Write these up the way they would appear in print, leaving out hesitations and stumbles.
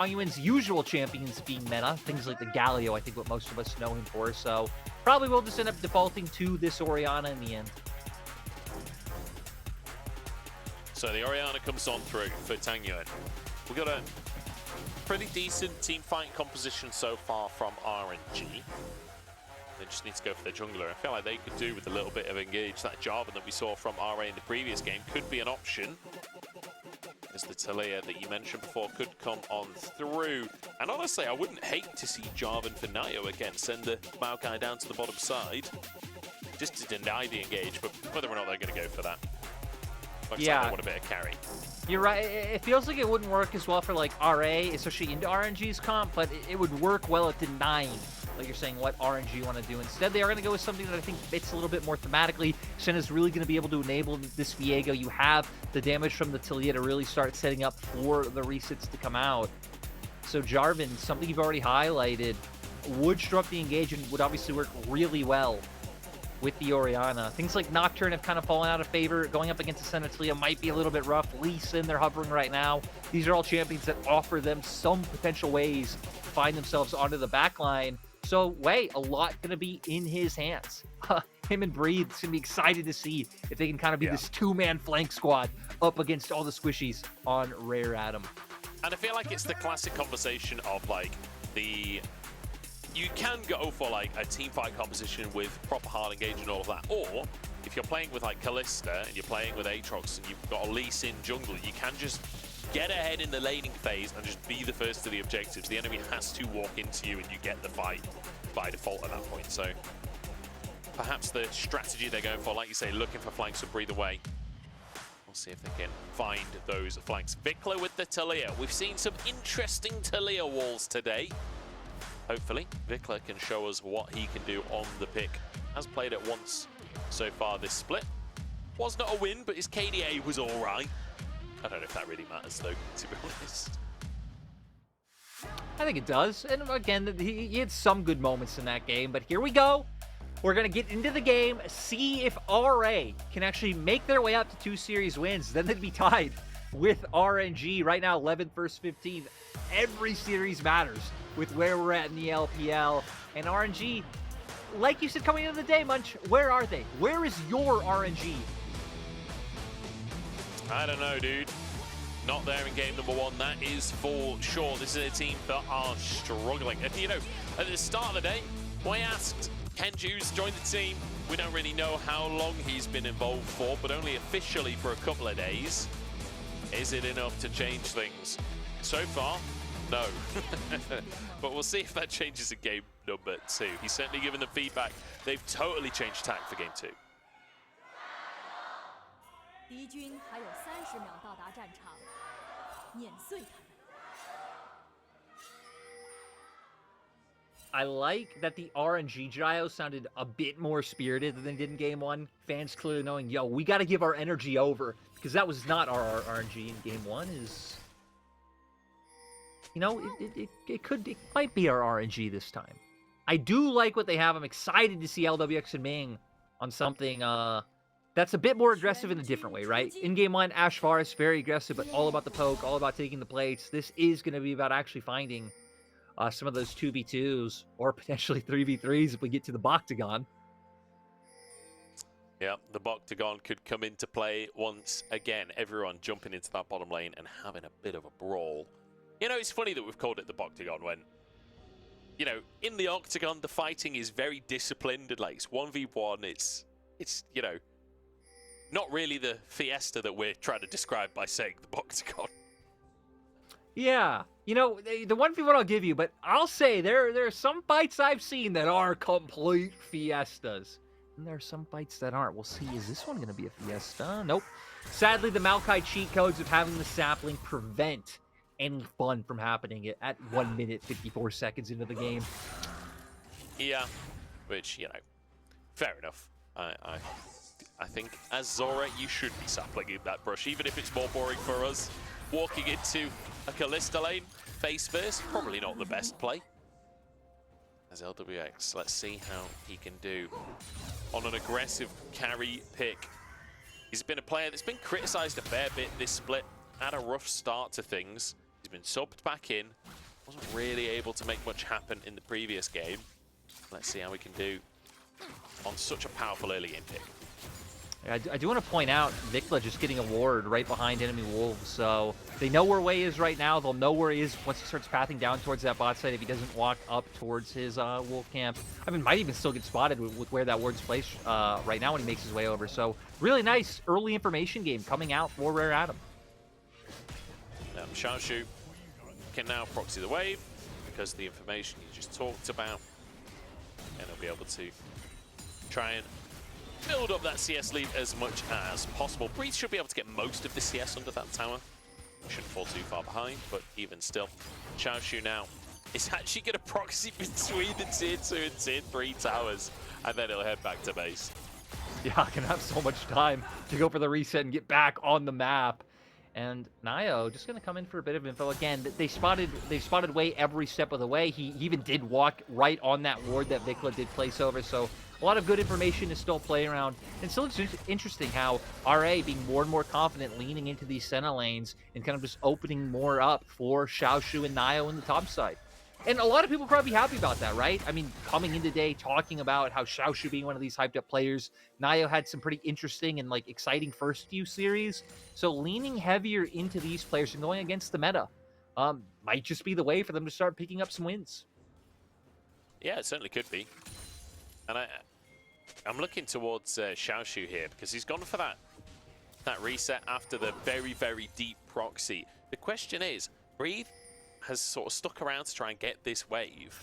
Tangyuan's usual champions being meta, things like the Galio, I think what most of us know him for, so probably we'll just end up defaulting to this Orianna in the end. So the Orianna comes on through for Tangyuan. We've got a pretty decent team fight composition so far from RNG. They just need to go for their jungler. I feel like they could do with a little bit of engage. That Jarvan that we saw from RA in the previous game could be an option. As the Taliyah that you mentioned before could come on through. And honestly, I wouldn't hate to see Jarvan for Naiyou again. Send the Maokai down to the bottom side. Just to deny the engage, but whether or not they're going to go for that. Looks like they want a bit of carry. You're right. It feels like it wouldn't work as well for like RA, especially into RNG's comp, but it would work well at denying, like you're saying, what RNG want to do. Instead, they are going to go with something that I think fits a little bit more thematically. Senna's really going to be able to enable this Viego. You have the damage from the Taliyah to really start setting up for the resets to come out. So Jarvan, something you've already highlighted, would disrupt the engage and would obviously work really well with the Orianna. Things like Nocturne have kind of fallen out of favor. Going up against the Senna Taliyah might be a little bit rough. Lee Sin, they're hovering right now. These are all champions that offer them some potential ways to find themselves onto the back line. So, a lot going to be in his hands. Him and Breathe going to be excited to see if they can kind of be this two-man flank squad up against all the squishies on Rare Adam. And I feel like it's the classic conversation of like you can go for like a team fight composition with proper hard engage and all of that, or if you're playing with like Kalista and you're playing with Aatrox and you've got a Lee Sin jungle, you can just get ahead in the laning phase and just be the first to the objectives. The enemy has to walk into you and you get the fight by default at that point. So perhaps the strategy they're going for, like you say, looking for flanks and breathe away. We'll see if they can find those flanks. Vicla with the Taliyah. We've seen some interesting Taliyah walls today. Hopefully, Vicla can show us what he can do on the pick. Has played it once so far this split. Was not a win, but his KDA was all right. I don't know if that really matters, though, to be honest. I think it does. And again, he had some good moments in that game, but here we go. We're going to get into the game, see if RA can actually make their way up to 2 series wins. Then they'd be tied with RNG. Right now, 11th versus 15th. Every series matters with where we're at in the LPL. And RNG, like you said coming into the day, Munch, where are they? Where is your RNG? I don't know, dude. Not there in game number 1, that is for sure. This is a team that are struggling. And you know, at the start of the day, when I asked Kenju's joined the team, we don't really know how long he's been involved for, but only officially for a couple of days. Is it enough to change things? So far, no. But we'll see if that changes in game number 2. He's certainly given them feedback. They've totally changed tack for game 2. I like that the RNG Gyro sounded a bit more spirited than they did in game 1. Fans clearly knowing, yo, we got to give our energy over, because that was not our RNG in game 1. Is, you know, it might be our RNG this time. I do like what they have. I'm excited to see LWX and Ming on something that's a bit more aggressive in a different way, right? In game 1, Ash Varus, very aggressive, but all about the poke, all about taking the plates. This is going to be about actually finding some of those 2v2s or potentially 3v3s if we get to the Boctagon. Yeah, the Boctagon could come into play once again. Everyone jumping into that bottom lane and having a bit of a brawl. You know, it's funny that we've called it the Boctagon when, you know, in the Octagon, the fighting is very disciplined and like it's 1v1. It's you know, not really the fiesta that we're trying to describe by saying the Boctagon. Yeah, you know, the 1v1 I'll give you, but I'll say there are some fights I've seen that are complete fiestas. And there are some fights that aren't. We'll see, is this one going to be a fiesta? Nope. Sadly, the Maokai cheat codes of having the sapling prevent any fun from happening at 1 minute, 54 seconds into the game. Yeah, which, you know, fair enough. I think as Zorah, you should be sapling in that brush, even if it's more boring for us. Walking into a Kalista lane, face first, probably not the best play. As LWX, let's see how he can do on an aggressive carry pick. He's been a player that's been criticised a fair bit this split. Had a rough start to things. He's been subbed back in. Wasn't really able to make much happen in the previous game. Let's see how we can do on such a powerful early game pick. I do want to point out Vicla just getting a ward right behind enemy wolves, so they know where Wei is right now. They'll know where he is once he starts pathing down towards that bot side if he doesn't walk up towards his wolf camp. I mean, might even still get spotted with where that ward's placed right now when he makes his way over. So really nice early information game coming out for Rare Adam. Xiaoxu can now proxy the wave because of the information you just talked about, and he'll be able to try and build up that CS lead as much as possible. Breeze should be able to get most of the CS under that tower. Shouldn't fall too far behind, but even still, Xiaoxu now is actually going to proxy between the tier 2 and tier 3 towers, and then he'll head back to base. Yeah, I can have so much time to go for the reset and get back on the map. And Naiyou just going to come in for a bit of info. Again, they spotted Wei every step of the way. He even did walk right on that ward that Vicla did place over. So a lot of good information to still play around. And still, it's interesting how RA being more and more confident leaning into these center lanes and kind of just opening more up for Xiaoxu and Naiyou in the top side. And a lot of people probably happy about that, right? I mean, coming in today, talking about how Xiaoxu being one of these hyped up players, Naiyou had some pretty interesting and like exciting first few series. So leaning heavier into these players and going against the meta might just be the way for them to start picking up some wins. Yeah, it certainly could be. And I'm looking towards Xiaoxu here because he's gone for that reset after the very, very deep proxy. The question is, Breathe has sort of stuck around to try and get this wave.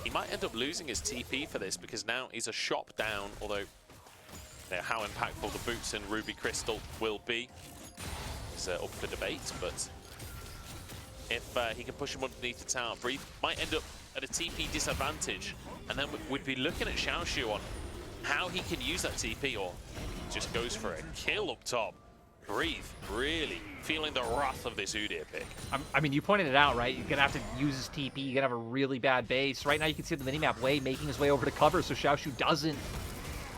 He might end up losing his TP for this because now he's a shop down, although you know, how impactful the boots and Ruby Crystal will be is up for debate, but if he can push him underneath the tower, Breathe might end up at a TP disadvantage, and then we'd be looking at Xiaoxu on how he can use that TP, or just goes for a kill up top. Breathe really feeling the wrath of this Udyr pick. I mean, you pointed it out, right? You're going to have to use his TP. You're going to have a really bad base. Right now, you can see the minimap Wei making his way over to cover, so Xiaoxu doesn't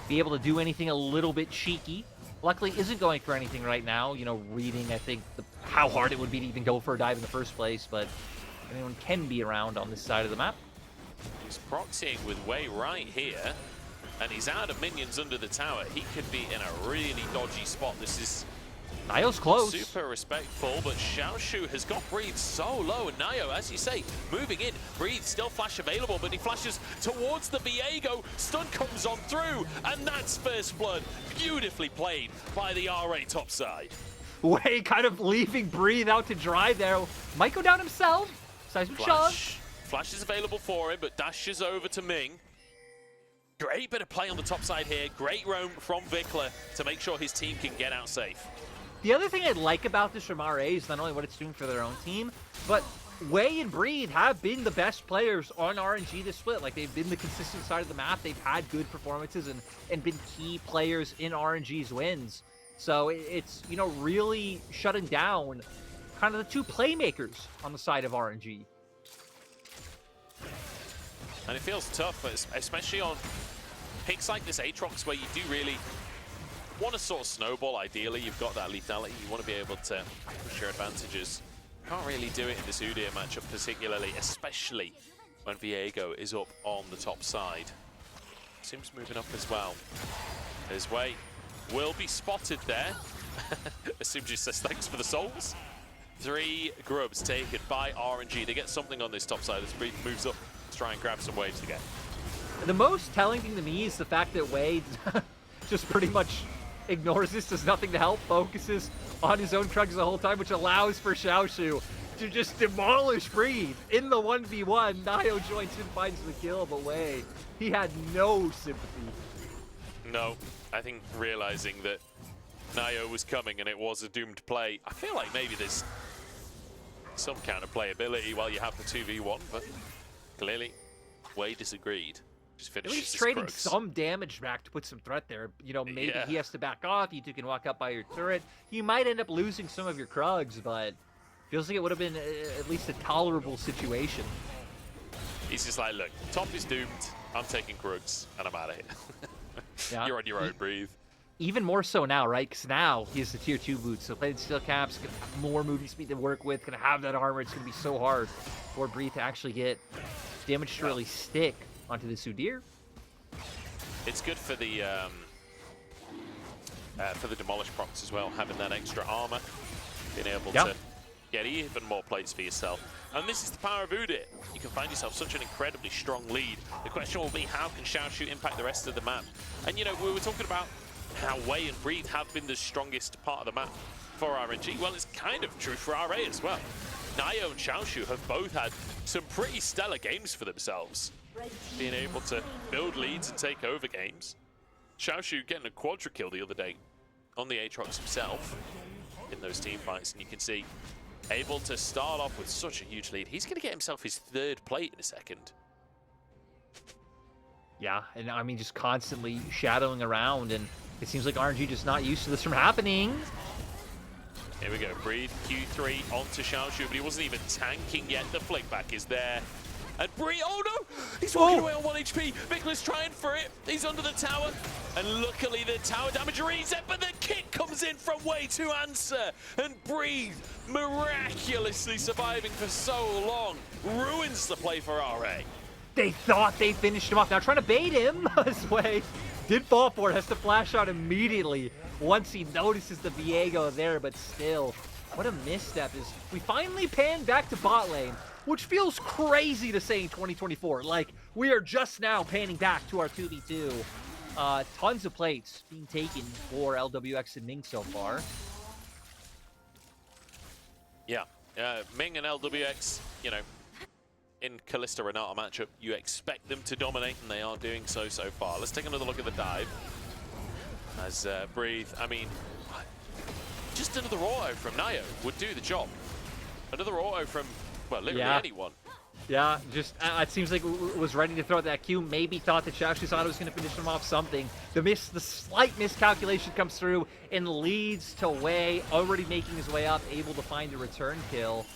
be able to do anything a little bit cheeky. Luckily, isn't going for anything right now. You know, reading, I think, how hard it would be to even go for a dive in the first place, but anyone can be around on this side of the map. He's proxying with Wei right here, and he's out of minions under the tower. He could be in a really dodgy spot. This is Naiyou's close. Super respectful, but Xiaoxu has got Breathe so low, and Naiyou, as you say, moving in. Breathe still flash available, but he flashes towards the Viego. Stun comes on through, and that's first blood. Beautifully played by the RA top side. Wei kind of leaving Breathe out to dry there. Might go down himself. Seismic shove. Flash is available for him, but dashes over to Ming. Great bit of play on the top side here. Great roam from Vicla to make sure his team can get out safe. The other thing I like about this from RA is not only what it's doing for their own team, but Wei and Breed have been the best players on RNG this split. Like, they've been the consistent side of the map. They've had good performances and been key players in RNG's wins. So it's, you know, really shutting down kind of the two playmakers on the side of RNG. And it feels tough, especially on picks like this Aatrox, where you do really want to sort of snowball. Ideally, you've got that lethality. You want to be able to push your advantages. Can't really do it in this Udyr matchup particularly, especially when Viego is up on the top side. Assum's moving up as well. His way will be spotted there. Assum just says thanks for the souls. 3 grubs taken by RNG. They get something on this top side as Breed moves up to try and grab some waves again. The most telling thing to me is the fact that Wade just pretty much ignores this, does nothing to help, focuses on his own Krugs the whole time, which allows for Xiaoxu to just demolish Breathe in the 1v1. Naiyou joins in, finds the kill, but Wei, he had no sympathy. No, I think realizing that Naiyou was coming and it was a doomed play, I feel like maybe there's some kind of playability while you have the 2v1, but clearly Wei disagreed. Just at least trading some damage back to put some threat there. You know, maybe he has to back off. You two can walk up by your turret. You might end up losing some of your Krugs, but feels like it would have been at least a tolerable situation. He's just like, look, top is doomed. I'm taking Krugs, and I'm out of here. Yeah. You're on your own, Breathe. even more so now, right? Because now he has the tier 2 boots, so plated steel caps, gonna have more moving speed to work with, gonna have that armor. It's gonna be so hard for Breathe to actually get damage to really stick onto the Sudir. It's good for the Demolish procs as well, having that extra armor, being able to get even more plates for yourself. And this is the power of Udit. You can find yourself such an incredibly strong lead. The question will be, how can Xiaoxu impact the rest of the map? And you know, we were talking about how Wei and Breathe have been the strongest part of the map for RNG. Well, it's kind of true for RA as well. Naiyou and Xiaoxu have both had some pretty stellar games for themselves, being able to build leads and take over games. Xiaoxu getting a quadra kill the other day on the Aatrox himself in those team fights, and you can see able to start off with such a huge lead. He's going to get himself his 3rd plate in a second. Yeah, and I mean, just constantly shadowing around, and it seems like RNG just not used to this from happening. Here we go, Breathe, Q3 onto Xiaoxu, but he wasn't even tanking yet. The flick back is there. And Breathe, oh no! He's walking away on 1 HP. Vicla's trying for it. He's under the tower. And luckily the tower damage reset, but the kick comes in from Wei to answer. And Breathe, miraculously surviving for so long, ruins the play for RA. They thought they finished him off. Now trying to bait him this way. Did fall for it, has to flash out immediately once he notices the Viego there, but still, what a misstep. Is we finally pan back to bot lane, which feels crazy to say in 2024. Like, we are just now panning back to our 2v2. Tons of plates being taken for LWX and Ming so far. Yeah, Ming and LWX, you know, in Kalista Renata matchup, you expect them to dominate, and they are doing so far. Let's take another look at the dive. As Breathe, I mean, just another auto from Naiyou would do the job. Another auto from, well, literally anyone. Yeah, just, it seems like was ready to throw out that Q, maybe thought that Xiaoxu thought it was going to finish him off something. The slight miscalculation comes through and leads to Wei already making his way up, able to find the return kill.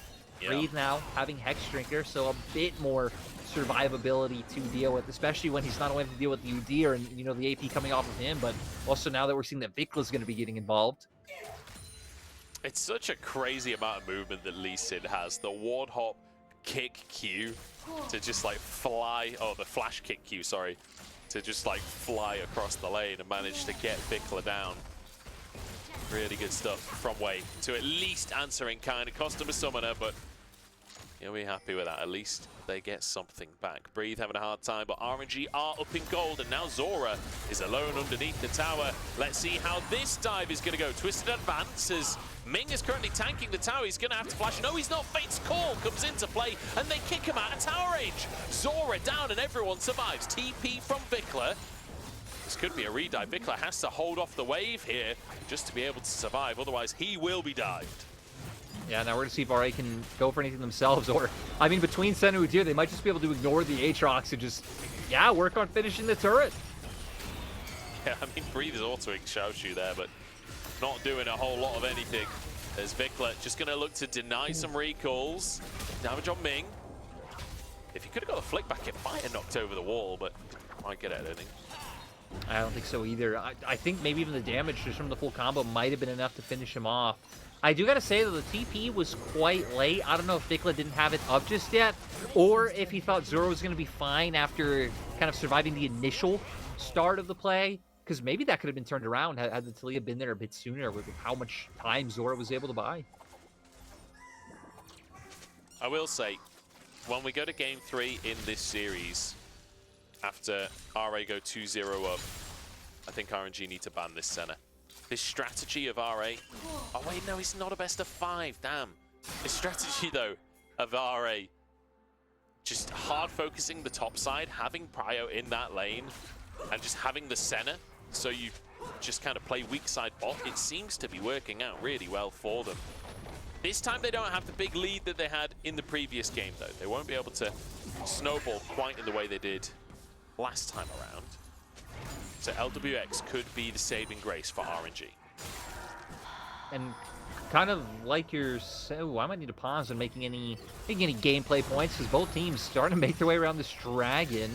Breathe now having Hex Drinker, so a bit more survivability to deal with, especially when he's not only having to deal with the Udyr and, you know, the AP coming off of him, but also now that we're seeing that Vicla's going to be getting involved. It's such a crazy amount of movement that Lee Sin has. The ward hop kick Q to just like fly, oh, the flash kick Q, sorry, to just like fly across the lane and manage to get Vicla down. Really good stuff from Wei to at least answering kind. It cost him a summoner, but yeah, we're happy with that. At least they get something back. Breathe having a hard time, but RNG are up in gold, and now Zorah is alone underneath the tower. Let's see how this dive is going to go. Twisted advance as Ming is currently tanking the tower. He's going to have to flash. No, he's not. Fate's Call comes into play, and they kick him out of tower range. Zorah down, and everyone survives. TP from Vicla. This could be a redive. Vicla has to hold off the wave here just to be able to survive. Otherwise, he will be dived. Yeah, now we're going to see if RA can go for anything themselves, or, I mean, between Sen and Udyr, they might just be able to ignore the Aatrox and just, yeah, work on finishing the turret. Yeah, I mean, Breathe is autoing Xiaoxu there, but not doing a whole lot of anything. There's Vicla just going to look to deny some recalls. Damage on Ming. If he could have got a flick back, it might have knocked over the wall, but might get out, I think. I don't think so either. I think maybe even the damage just from the full combo might have been enough to finish him off. I do got to say, though, the TP was quite late. I don't know if Vicla didn't have it up just yet, or if he thought Zorah was going to be fine after kind of surviving the initial start of the play, because maybe that could have been turned around had the Talia been there a bit sooner with how much time Zorah was able to buy. I will say, when we go to Game 3 in this series, after RA go 2-0 up, I think RNG need to ban this center. This strategy of RA... Oh wait, no, it's not a best of 5, damn. This strategy, though, of RA, just hard focusing the top side, having Prio in that lane, and just having the center, so you just kind of play weak side bot, it seems to be working out really well for them. This time they don't have the big lead that they had in the previous game, though. They won't be able to snowball quite in the way they did last time around. So LWX could be the saving grace for RNG. And kind of like so I might need to pause on making any gameplay points, because both teams starting to make their way around this dragon.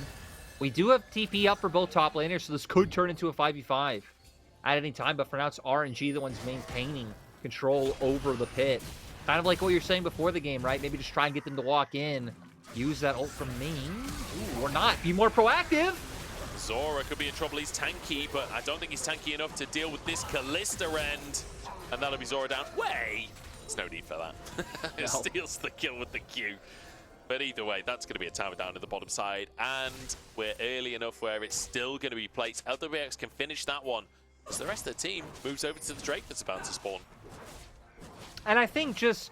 We do have TP up for both top laners, so this could turn into a 5v5. at any time, but for now it's RNG the ones maintaining control over the pit. Kind of like what you're saying before the game, right? Maybe just try and get them to walk in. Use that ult from Ming. Ooh, or not. Be more proactive. Zorah could be in trouble. He's tanky, but I don't think he's tanky enough to deal with this Kalista end. And that'll be Zorah down. Way! There's no need for that. It steals the kill with the Q. But either way, that's going to be a tower down to the bottom side. And we're early enough where it's still going to be placed. LWX can finish that one. So the rest of the team moves over to the Drake that's about to spawn. And I think just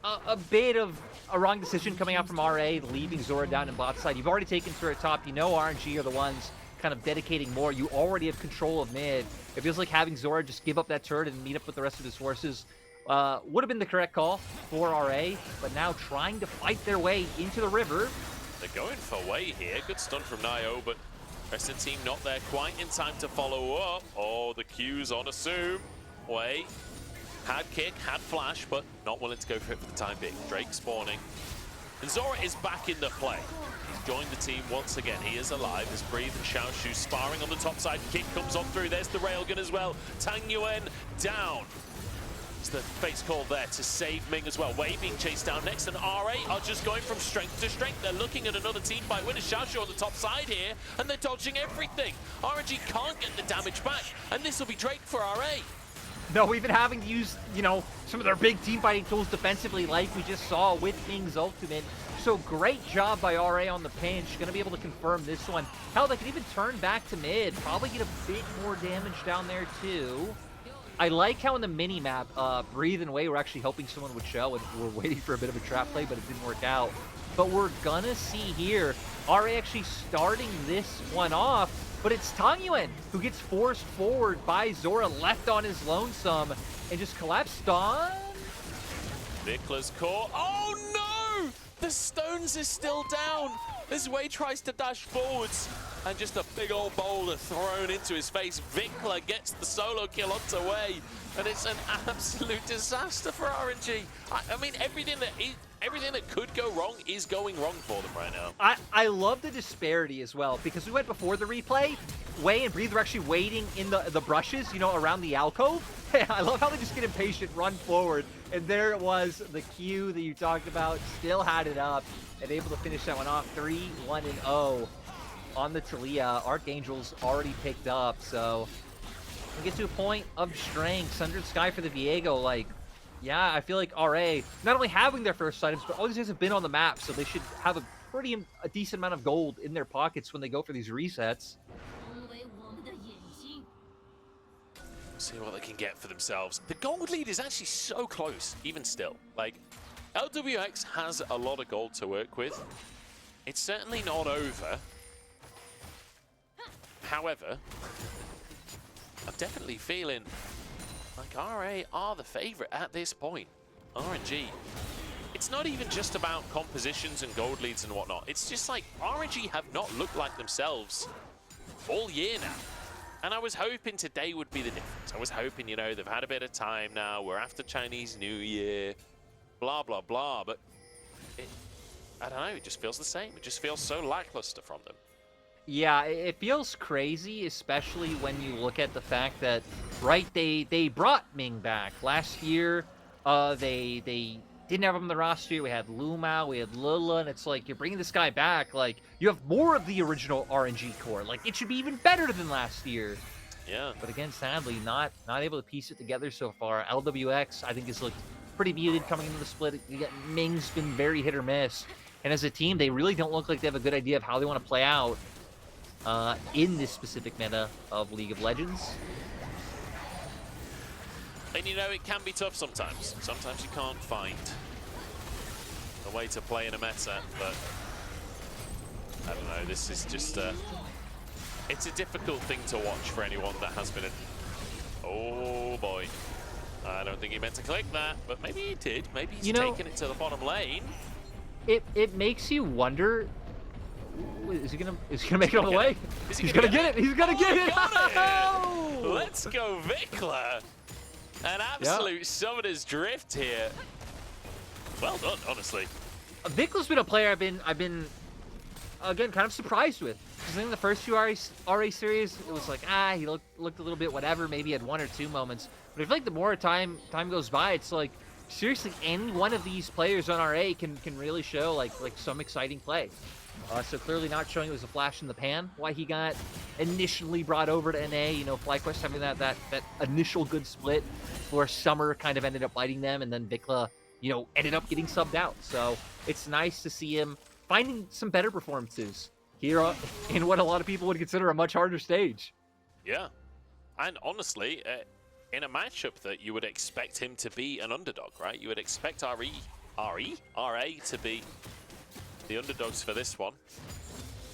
a bit of a wrong decision coming out from RA, leaving Zorah down in bot side. You've already taken through at top. You know RNG are the ones kind of dedicating more. You already have control of mid. It feels like having Zorah just give up that turret and meet up with the rest of his forces would have been the correct call for RA, but now trying to fight their way into the river. They're going for Way here. Good stun from Naiyou, but rest of the team not there quite in time to follow up. Oh, the Q's on Assum. Way had kick, had flash, but not willing to go for it for the time being. Drake spawning. And Zorah is back in the play. He's joined the team once again. He is alive. There's Breathe and Xiaoxu sparring on the top side. Kick comes on through. There's the railgun as well. Tangyuan down. It's the face call there to save Ming as well. Way being chased down next, and RA are just going from strength to strength. They're looking at another team fight. Winner Xiaoxu on the top side here, and they're dodging everything. RNG can't get the damage back, and this will be Drake for RA. No, even having to use, you know, some of their big team fighting tools defensively like we just saw with Ming's ultimate. So great job by RA on the pinch. Going to be able to confirm this one. Hell, they can even turn back to mid. Probably get a bit more damage down there too. I like how in the mini-map, Breathe and Way were actually helping someone with Shell, and we're waiting for a bit of a trap play, but it didn't work out. But we're gonna see here, RA actually starting this one off, but it's Tangyuan who gets forced forward by Zorah, left on his lonesome, and just collapsed on. Vicla's caught. Oh no! The Stones is still down. As Way tries to dash forwards, and just a big old boulder thrown into his face. Vicla gets the solo kill onto Way, and it's an absolute disaster for RNG. I mean, everything that could go wrong is going wrong for them right now. I love the disparity as well, because we went before the replay. Way and Breathe were actually waiting in the brushes, you know, around the alcove. I love how they just get impatient, run forward, and there it was, the Q that you talked about, still had it up, and able to finish that one off 3-1-0 on the Talia. Archangel's already picked up, so we get to a point of strength. Sundered Sky for the Viego, like, yeah, I feel like RA, not only having their first items, but all these guys have been on the map, so they should have a decent amount of gold in their pockets when they go for these resets. See what they can get for themselves. The gold lead is actually so close, even still. Like, LWX has a lot of gold to work with. It's certainly not over. However, I'm definitely feeling like RA are the favorite at this point. RNG. It's not even just about compositions and gold leads and whatnot. It's just like RNG have not looked like themselves all year now. And I was hoping today would be the difference. I was hoping, you know, they've had a bit of time now. We're after Chinese New Year, blah, blah, blah. But I don't know, it just feels the same. It just feels so lackluster from them. Yeah, it feels crazy, especially when you look at the fact that, right, they brought Ming back. Last year, they didn't have him on the roster. We had Lumao, we had Lila, and it's like, you're bringing this guy back, like, you have more of the original RNG core. Like, it should be even better than last year. Yeah. But again, sadly, not able to piece it together so far. LWX, I think, has looked pretty muted coming into the split. Ming's been very hit or miss. And as a team, they really don't look like they have a good idea of how they want to play out in this specific meta of League of Legends. And you know, it can be tough sometimes. Sometimes you can't find a way to play in a meta, but I don't know, this is just it's a difficult thing to watch for anyone that has been oh boy. I don't think he meant to click that, but maybe he did. Maybe he's taken it to the bottom lane. It makes you wonder, is he gonna make it all the way? He's gonna get it! He's gonna get it! Oh! Let's go, Vicla! An absolute summoner's drift here. Well done, honestly. Vicla's been a player I've been again, kind of surprised with. Because in the first few RA series, it was like, he looked a little bit whatever. Maybe he had 1 or 2 moments. But I feel like the more time goes by, it's like, seriously, any one of these players on RA can really show like some exciting play. So clearly not showing it was a flash in the pan why he got initially brought over to NA. You know, FlyQuest having that initial good split where Summer kind of ended up biting them, and then Vicla, you know, ended up getting subbed out. So it's nice to see him finding some better performances here in what a lot of people would consider a much harder stage. Yeah, and honestly, in a matchup that you would expect him to be an underdog, right? You would expect RA to be the underdogs for this one.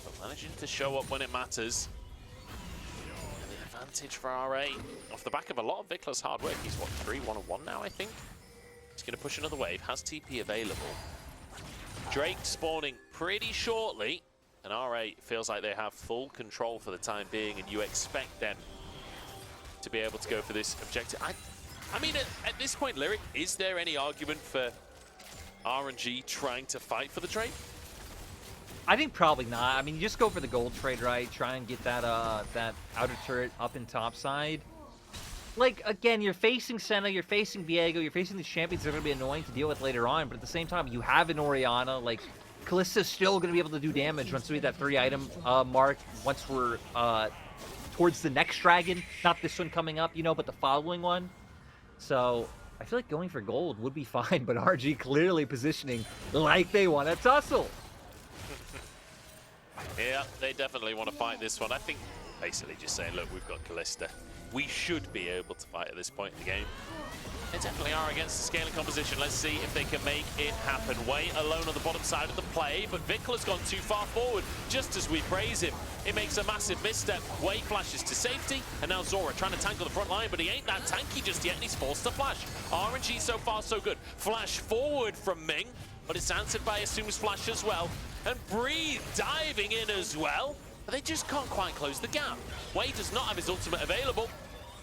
But managing to show up when it matters. And the advantage for RA off the back of a lot of Vicla's hard work. He's what, 3-1-1 now, I think? He's going to push another wave, has TP available. Drake spawning pretty shortly, and RA feels like they have full control for the time being, and you expect them to be able to go for this objective. I mean, at this point, Lyric, is there any argument for RNG trying to fight for the trade? I think probably not. I mean, you just go for the gold trade, right? Try and get that that outer turret up in top side. Like, again, you're facing Senna, you're facing Viego, you're facing these champions that are going to be annoying to deal with later on, but at the same time, you have an Orianna. Like, Kalista's still going to be able to do damage once we hit that 3-item mark, once we're towards the next dragon. Not this one coming up, you know, but the following one. So I feel like going for gold would be fine, but RG clearly positioning like they want to tussle. Yeah, they definitely want to fight this one. I think basically just saying, look, we've got Kalista. We should be able to fight at this point in the game. They definitely are against the scaling composition. Let's see if they can make it happen. Way alone on the bottom side of the play, but Vicla's gone too far forward, just as we praise him. It makes a massive misstep. Way flashes to safety, and now Zorah trying to tangle the front line, but he ain't that tanky just yet, and he's forced to flash. RNG so far so good. Flash forward from Ming, but it's answered by Assum's flash as well. And Breathe diving in as well, but they just can't quite close the gap. Way does not have his ultimate available,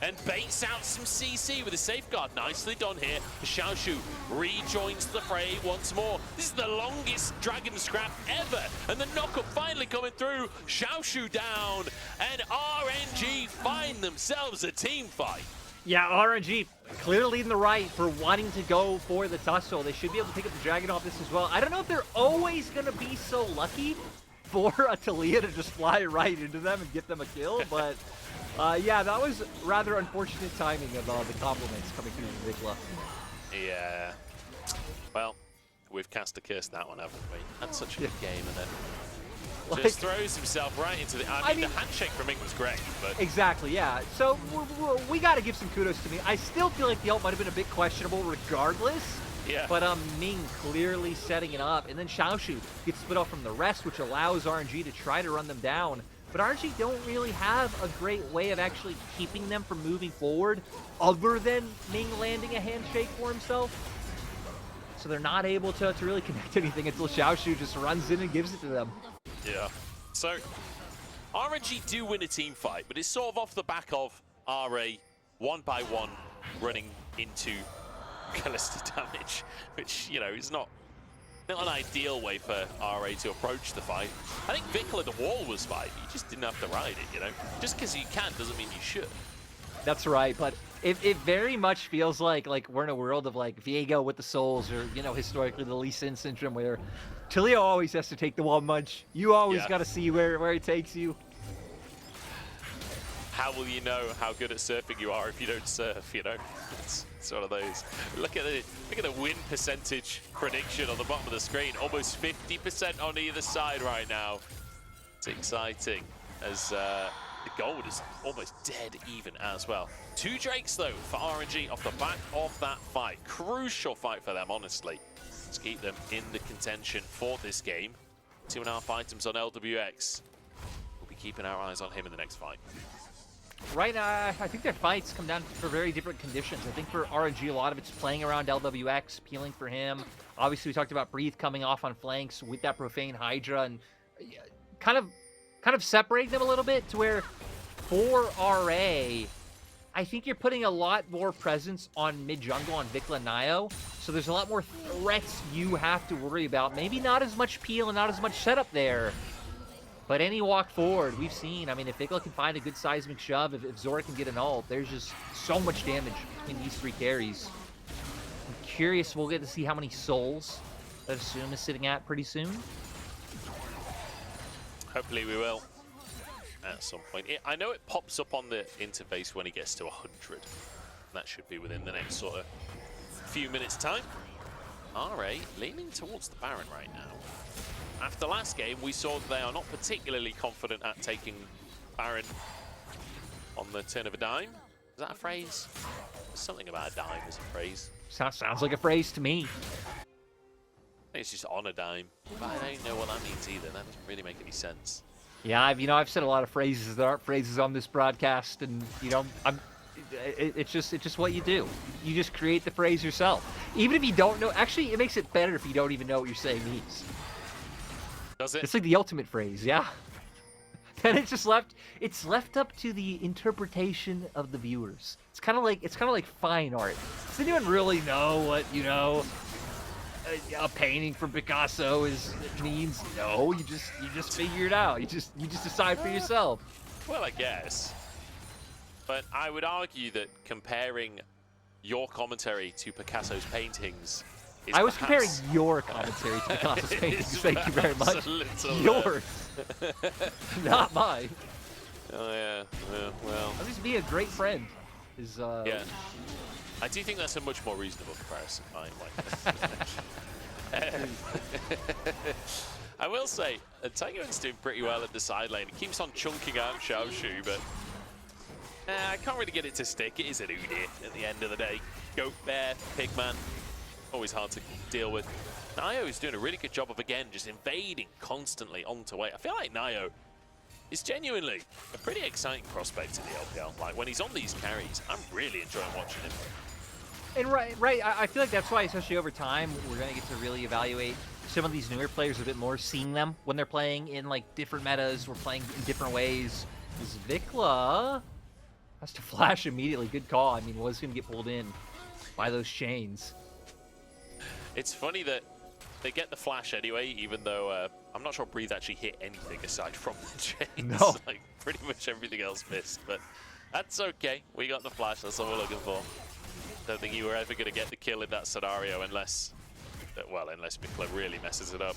and baits out some CC with a safeguard. Nicely done here. Xiaoxu rejoins the fray once more. This is the longest dragon scrap ever, and the knockup finally coming through. Xiaoxu down, and RNG find themselves a team fight. Yeah, RNG clearly in the right for wanting to go for the tussle. They should be able to pick up the dragon off this as well. I don't know if they're always going to be so lucky for a Talia to just fly right into them and get them a kill, but yeah, that was rather unfortunate timing of the compliments coming through Vicla. Yeah. Well, we've cast a curse that one, haven't we? Had such a good game, and then just throws himself right into the... I mean, the handshake from Ming was great, but... Exactly, yeah. So we got to give some kudos to Ming. I still feel like the ult might have been a bit questionable regardless. Yeah. But Ming clearly setting it up. And then Xiaoxu gets split off from the rest, which allows RNG to try to run them down. But RNG don't really have a great way of actually keeping them from moving forward other than Ming landing a handshake for himself. So they're not able to really connect anything until Xiaoxu just runs in and gives it to them. Yeah. So, RNG do win a team fight, but it's sort of off the back of RA, one by one, running into Kalista damage, which, you know, is not an ideal way for RA to approach the fight. I think Vicla, the wall was fine. You just didn't have to ride it, you know? Just because you can doesn't mean you should. That's right, but it very much feels like we're in a world of like Viego with the souls, or, you know, historically the Lee Sin syndrome, where Talio always has to take the one munch. You always got to see where he takes you. How will you know how good at surfing you are if you don't surf, you know? It's one of those. Look at the win percentage prediction on the bottom of the screen. Almost 50% on either side right now. It's exciting as the gold is almost dead even as well. 2 Drakes though for RNG off the back of that fight. Crucial fight for them, honestly. Let's keep them in the contention for this game. 2.5 items on LWX. We'll be keeping our eyes on him in the next fight. Right now, I think their fights come down for very different conditions. I think for RNG, a lot of it's playing around LWX, peeling for him. Obviously, we talked about Breathe coming off on flanks with that Profane Hydra, and kind of separating them a little bit to where for RA, I think you're putting a lot more presence on mid-jungle on Vicla and Naiyou, so there's a lot more threats you have to worry about. Maybe not as much peel and not as much setup there, But any walk forward, we've seen, I mean, if Vicla can find a good seismic shove, if Zorah can get an ult, there's just so much damage between these 3 carries. I'm curious, we'll get to see how many souls that Assum is sitting at pretty soon. Hopefully we will at some point. I know it pops up on the interface when he gets to 100. That should be within the next sort of few minutes' time. RA leaning towards the Baron right now. After last game, we saw that they are not particularly confident at taking Baron on the turn of a dime. Is that a phrase? Something about a dime is a phrase. Sounds like a phrase to me. It's just on a dime. But I don't know what that means either. That doesn't really make any sense. Yeah, I've said a lot of phrases that aren't phrases on this broadcast, and it's just what you do. You just create the phrase yourself. Even if you don't know, actually, it makes it better if you don't even know what you're saying means. Does it? It's like the ultimate phrase, yeah. And it's left up to the interpretation of the viewers. It's kind of like fine art. Does anyone really know what, a painting from Picasso means? No, you just figure it out. You just decide for yourself. Well, I guess. But I would argue that comparing your commentary to Picasso's paintings is I was comparing perhaps your commentary to Picasso's paintings. Thank you very much. Yours. Not mine. Oh, yeah. Well. At least be a great friend. Yeah. I do think that's a much more reasonable comparison. I will say, Tangyuan's doing pretty well at the side lane. He keeps on chunking out Xiaoxu, but I can't really get it to stick. It is an Udi at the end of the day. Goat Bear, Pigman, always hard to deal with. Naiyou is doing a really good job of, again, just invading constantly onto weight. I feel like Naiyou is genuinely a pretty exciting prospect in the LPL. Like, when he's on these carries, I'm really enjoying watching him. And right, I feel like that's why, especially over time, we're going to get to really evaluate some of these newer players a bit more, seeing them when they're playing in, like, different metas, we're playing in different ways. This Vicla has to flash immediately. Good call. I mean, was going to get pulled in by those chains. It's funny that they get the flash anyway, even though I'm not sure Breathe actually hit anything aside from the chains. No. Like, pretty much everything else missed, but that's okay. We got the flash. That's all we're looking for. Don't think you were ever going to get the kill in that scenario unless Vicla really messes it up.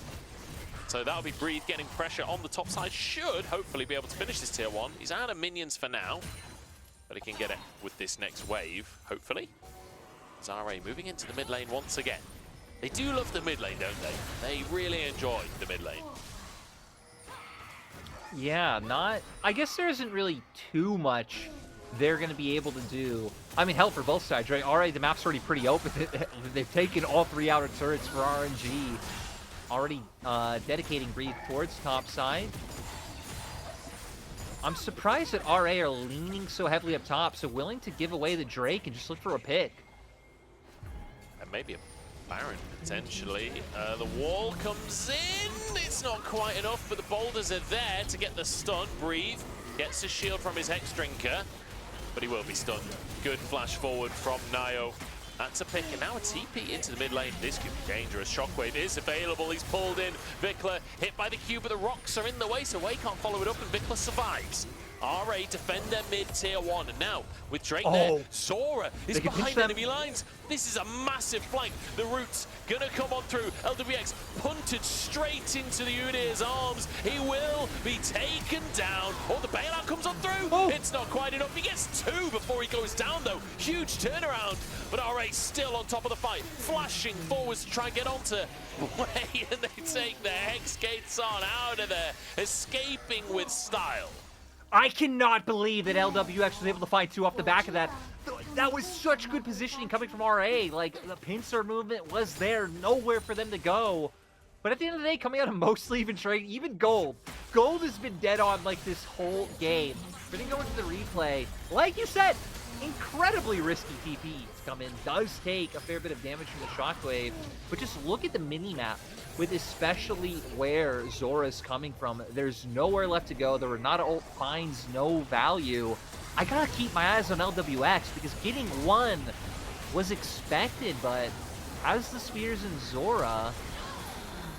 So that'll be Breathe getting pressure on the top side. Should hopefully be able to finish this tier 1. He's out of minions for now, but he can get it with this next wave, hopefully. Zorah moving into the mid lane once again. They do love the mid lane, don't they? They really enjoy the mid lane. Yeah, I guess there isn't really too much they're going to be able to do. I mean, hell, for both sides, right? Already, the map's already pretty open. They've taken all 3 outer turrets for RNG. Already dedicating Breathe towards top side. I'm surprised that RA are leaning so heavily up top, so willing to give away the Drake and just look for a pick. And maybe a Baron, potentially. The wall comes in. It's not quite enough, but the boulders are there to get the stun. Breathe gets a shield from his Hex Drinker, but he will be stunned. Good flash forward from Naiyou. That's a pick, and now a TP into the mid lane. This could be dangerous. Shockwave is available. He's pulled in. Vicla hit by the Q, but the rocks are in the way, so Way can't follow it up, and Vicla survives. RA defend their mid tier 1, and now with Drake there, Zorah is behind enemy lines. This is a massive flank. The Roots gonna come on through. LWX punted straight into the Udir's arms. He will be taken down. Oh, the bailout comes on through. It's not quite enough. He gets 2 before he goes down, though. Huge turnaround, but RA still on top of the fight, flashing forwards to try and get onto Way, and they take the Hex Gates on out of there, escaping with style. I cannot believe that LWX was able to find 2 off the back of that. That was such good positioning coming from RA. Like, the pincer movement was there, nowhere for them to go. But at the end of the day, coming out of mostly even trade, even Gold. Gold has been dead on, like, this whole game. But then going to the replay, like you said, incredibly risky TP to come in. Does take a fair bit of damage from the Shockwave. But just look at the mini-map. With especially where Zorah's coming from, there's nowhere left to go. The Renata ult finds no value. I gotta keep my eyes on LWX because getting 1 was expected, but as the Spears and Zorah,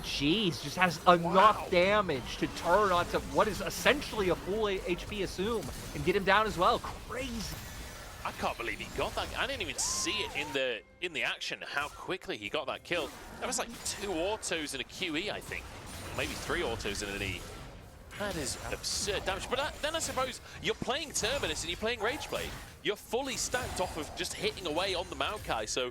Jeez, just has enough damage to turn onto what is essentially a full HP Assum and get him down as well. Crazy. I can't believe he got that. I didn't even see it in the action, how quickly he got that kill. That was like 2 autos and a QE, I think. Maybe 3 autos and an E. That is absurd damage. But then I suppose you're playing Terminus and you're playing Rageblade. You're fully stacked off of just hitting away on the Maokai, so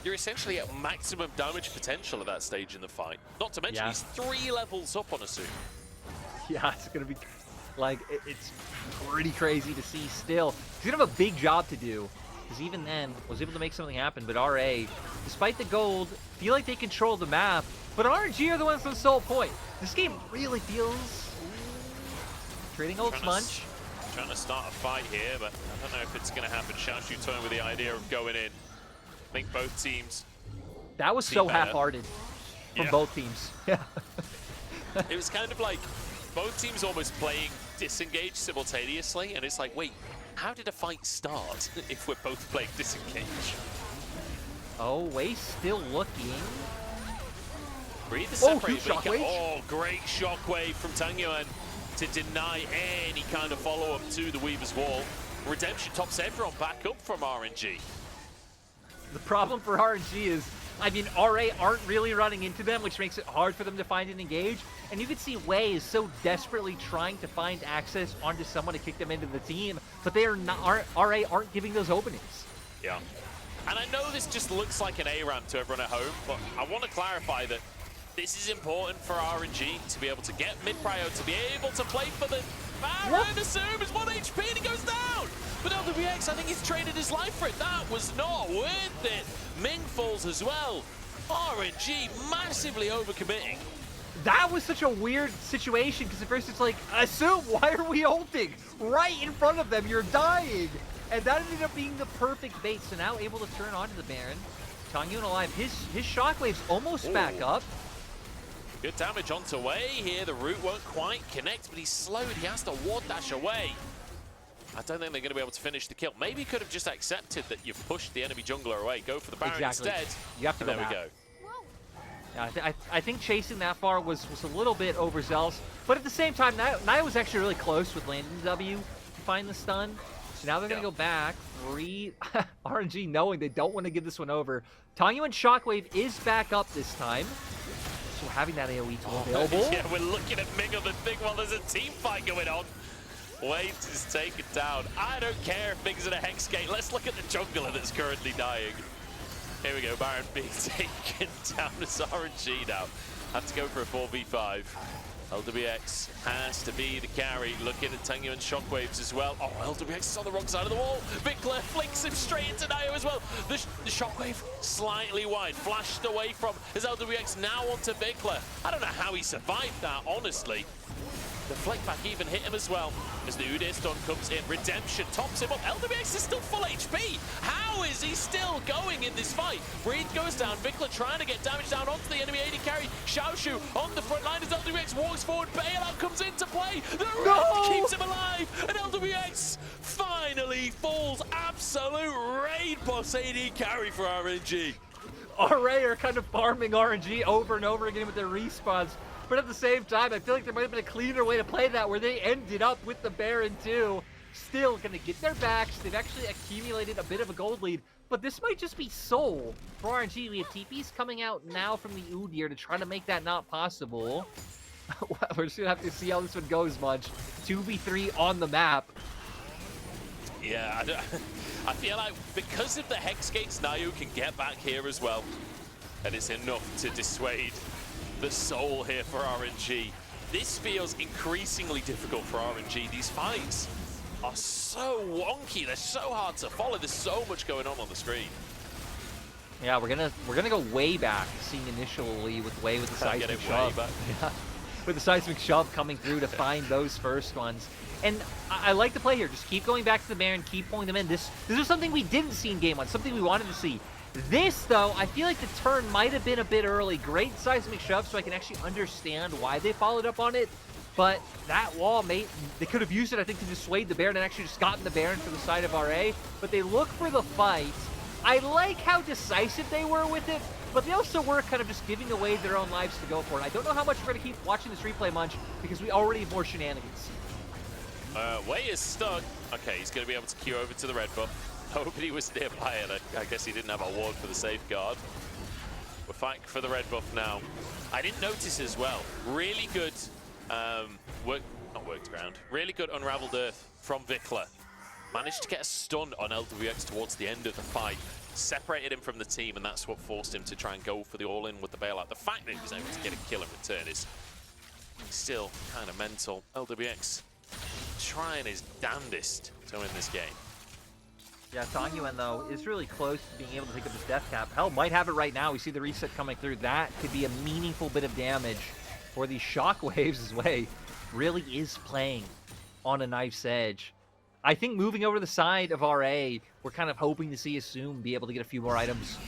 you're essentially at maximum damage potential at that stage in the fight. Not to mention he's 3 levels up on Assum. Yeah, it's going to be, like, it's pretty crazy to see still. He's going to have a big job to do, because even then, was able to make something happen, but RA, despite the gold, feel like they control the map, but RNG are the ones on the sole point. This game really feels... Trading old Munch. Trying to start a fight here, but I don't know if it's going to happen. Xiaoxu toying with the idea of going in. I think both teams... That was so half-hearted from both teams. Yeah. It was kind of like both teams almost playing disengaged simultaneously, and it's like, wait, how did a fight start if we're both playing disengage? Oh, Wei still looking. Breathe the separate. Shockwave. Oh, great shockwave from Tangyuan to deny any kind of follow-up to the Weaver's Wall. Redemption tops everyone back up from RNG. The problem for RNG is, I mean, RA aren't really running into them, which makes it hard for them to find and engage. And you can see Wei is so desperately trying to find access onto someone to kick them into the team, but they are not. RA aren't giving those openings. Yeah. And I know this just looks like an A-ramp to everyone at home, but I want to clarify that this is important for RNG to be able to get mid-prio, to be able to play for the... And Assum is 1 HP and he goes down! But LWX, I think he's traded his life for it. That was not worth it. Ming falls as well. RNG massively overcommitting. That was such a weird situation, because at first it's like, Assum, why are we ulting? Right in front of them, you're dying! And that ended up being the perfect bait, so now able to turn onto the Baron. Tangyuan alive, his shockwave's almost back up. Good damage onto Wei here. The root won't quite connect, but he's slowed. He has to ward dash away. I don't think they're going to be able to finish the kill. Maybe he could have just accepted that you've pushed the enemy jungler away. Go for the Baron instead. You have to go there back. We go. Yeah, I think chasing that far was a little bit overzealous, but at the same time, Naiyou was actually really close with landing the W to find the stun. So now they're going to go back. RNG knowing they don't want to give this one over. Tangyuan Shockwave is back up this time. So having that AoE tool available. Yeah, we're looking at Ming on the thing while there's a team fight going on. Wait is taken down. I don't care if Ming's in a Hex Gate. Let's look at the jungler that's currently dying. Here we go, Baron being taken down as RNG now. Have to go for a 4v5. LWX has to be the carry. Looking at Tangyuan Shockwaves as well. Oh, LWX is on the wrong side of the wall. Vicla flicks him straight into Naiyou as well. The Shockwave slightly wide, flashed away from his LWX now onto Vicla. I don't know how he survived that, honestly. The flick back even hit him as well as the Udyr Stun comes in. Redemption tops him up. LWX is still full HP. How is he still going in this fight? Breathe goes down. Vicla trying to get damage down onto the enemy AD carry. Xiaoxu on the front line as LWX walks forward. Bailout comes into play. The red keeps him alive. And LWX finally falls. Absolute raid boss AD carry for RNG. RA are kind of farming RNG over and over again with their respawns. But at the same time, I feel like there might have been a cleaner way to play that, where they ended up with the Baron too. Still going to get their backs. They've actually accumulated a bit of a gold lead. But this might just be soul for RNG. We have TPs coming out now from the Udyr to try to make that not possible. We're just going to have to see how this one goes, Munch. 2v3 on the map. Yeah, I feel like because of the Hex Gates, Naiyou can get back here as well. And it's enough to dissuade the soul here for RNG. This feels increasingly difficult for RNG. These fights are so wonky. They're so hard to follow. There's so much going on the screen. Yeah, we're gonna go way back, seeing initially with Wei with the seismic shove. Yeah. With the seismic shove coming through to find those first ones. And I like the play here. Just keep going back to the Baron, keep pulling them in. This is something we didn't see in game one, something we wanted to see. This, though, I feel like the turn might have been a bit early. Great seismic shove, so I can actually understand why they followed up on it. But that wall, they could have used it, I think, to dissuade the Baron and actually just gotten the Baron for the side of RA. But they look for the fight, I like how decisive they were with it, but they also were kind of just giving away their own lives to go for it. I don't know how much we're going to keep watching this replay, Munch, because we already have more shenanigans. Wei is stuck. Okay, he's going to be able to queue over to the red buff. Nobody was nearby, and I guess he didn't have a ward for the safeguard. We're fighting for the red buff now. I didn't notice as well. Really good not worked ground. Really good Unraveled Earth from Vicla. Managed to get a stun on LWX towards the end of the fight. Separated him from the team, and that's what forced him to try and go for the all-in with the bailout. The fact that he was able to get a kill in return is still kind of mental. LWX trying his damnedest to win this game. Yeah, Tangyuan, though, is really close to being able to pick up his death cap. Hell, might have it right now. We see the reset coming through. That could be a meaningful bit of damage for these shockwaves. His way really is playing on a knife's edge. I think moving over to the side of RA, we're kind of hoping to see Assum be able to get a few more items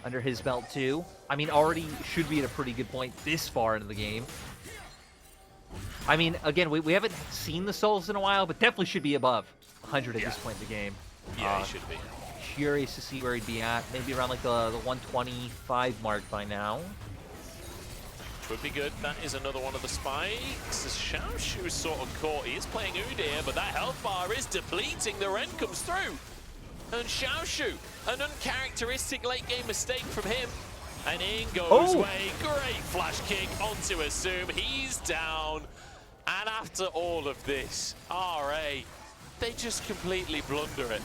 under his belt, too. I mean, already should be at a pretty good point this far into the game. I mean, again, we haven't seen the souls in a while, but definitely should be above 100 at this point in the game. Yeah, he should be. Curious to see where he'd be at. Maybe around like the 125 mark by now. Would be good. That is another one of the spikes. As Xiaoxu is sort of caught. He is playing Udyr, but that health bar is depleting. The Ren comes through. And Xiaoxu, an uncharacteristic late game mistake from him. And in goes Wei. Great flash kick onto Assum. He's down. And after all of this, RA, they just completely blunder it.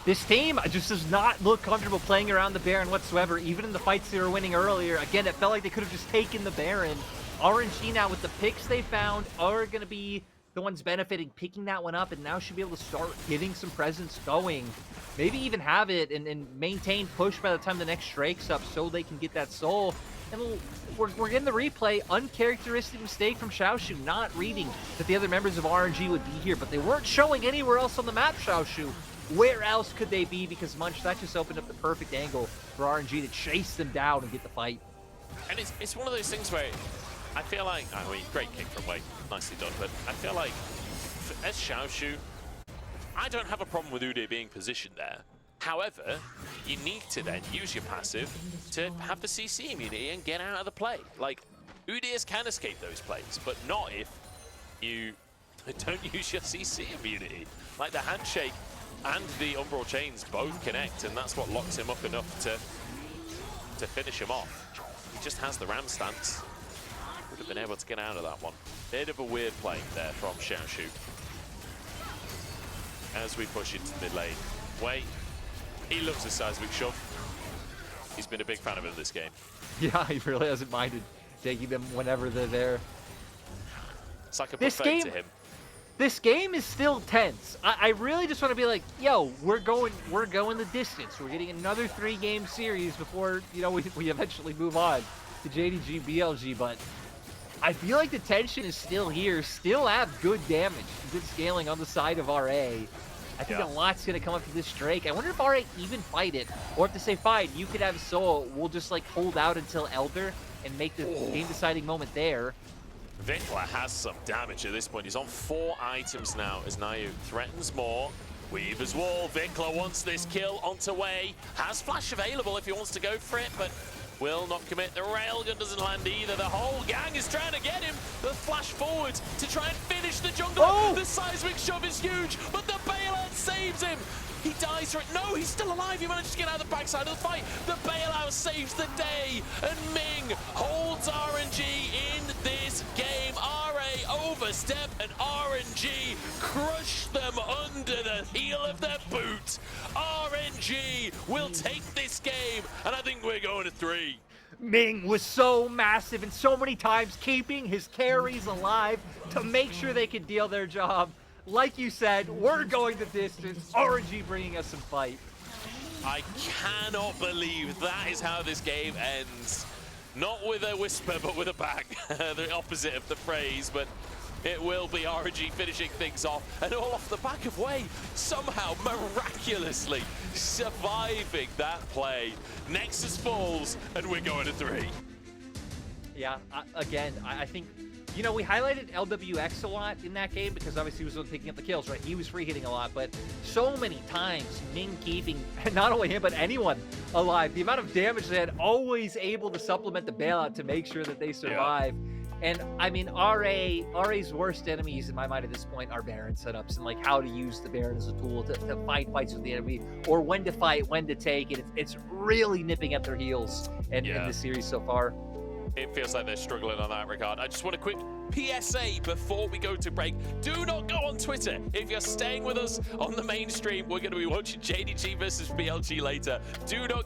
This team just does not look comfortable playing around the Baron whatsoever, even in the fights they were winning earlier. Again, it felt like they could have just taken the Baron. RNG now, with the picks they found, are going to be the ones benefiting, picking that one up, and now should be able to start getting some presence going. Maybe even have it and maintain push by the time the next Strake's up so they can get that soul. And we're getting the replay. Uncharacteristic mistake from Xiaoxu, not reading that the other members of RNG would be here, but they weren't showing anywhere else on the map, Xiaoxu. Where else could they be? Because Munch, that just opened up the perfect angle for RNG to chase them down and get the fight. And it's one of those things where I feel like, I mean, great kick from Wei, nicely done, but I feel like as Xiaoxu, I don't have a problem with Udyr being positioned there. However, you need to then use your passive to have the CC immunity and get out of the play. Like, Udyrs can escape those plays, but not if you don't use your CC immunity. Like the handshake and the Umbral Chains both connect, and that's what locks him up enough to finish him off. He just has the ram stance. Would have been able to get out of that one. Bit of a weird play there from Xiaoxu. As we push into mid lane. Wei, he loves a seismic shove. He's been a big fan of it in this game. Yeah, he really hasn't minded taking them whenever they're there. It's like a buffet to him. This game is still tense. I really just want to be like, yo, we're going the distance. We're getting another 3-game series before, you know, we eventually move on to JDG BLG, but I feel like the tension is still here, still have good damage, good scaling on the side of RA. I think a lot's going to come up to this Drake. I wonder if RA even fight it, or if they say, fine, you could have Soul, we'll just like hold out until Elder and make the game-deciding moment there. Vicla has some damage at this point. He's on 4 items now as Naiyou threatens more. Weaver's Wall. Vicla wants this kill onto Wei. Has flash available if he wants to go for it, but will not commit. The railgun doesn't land either. The whole gang is trying to get him. The flash forward to try and finish the jungler. The seismic shove is huge, but the bailout saves him. He dies for it. No, he's still alive. He managed to get out of the backside of the fight. The bailout saves the day. And Ming holds RNG in this game. RA overstep and RNG crush them under the heel of their boot. RNG will take this game, and I think we're going to 3. Ming was so massive and so many times keeping his carries alive to make sure they could deal their job. Like you said, we're going the distance. RNG bringing us some fight. I cannot believe that is how this game ends. Not with a whisper, but with a bang. The opposite of the phrase, but it will be RNG finishing things off. And all off the back of Wei, somehow miraculously surviving that play. Nexus falls, and we're going to 3. Yeah, again, I think You know, we highlighted LWX a lot in that game because obviously he was the one picking up the kills, right? He was free hitting a lot, but so many times Ming keeping not only him but anyone alive. The amount of damage they had, always able to supplement the bailout to make sure that they survive. Yeah. And I mean, RA's worst enemies in my mind at this point are Baron setups and like how to use the Baron as a tool to fight fights with the enemy, or when to fight, when to take it. It's really nipping at their heels in this series so far. It feels like they're struggling on that regard. I just want a quick PSA before we go to break. Do not go on Twitter. If you're staying with us on the main stream, we're going to be watching JDG versus BLG later. Do not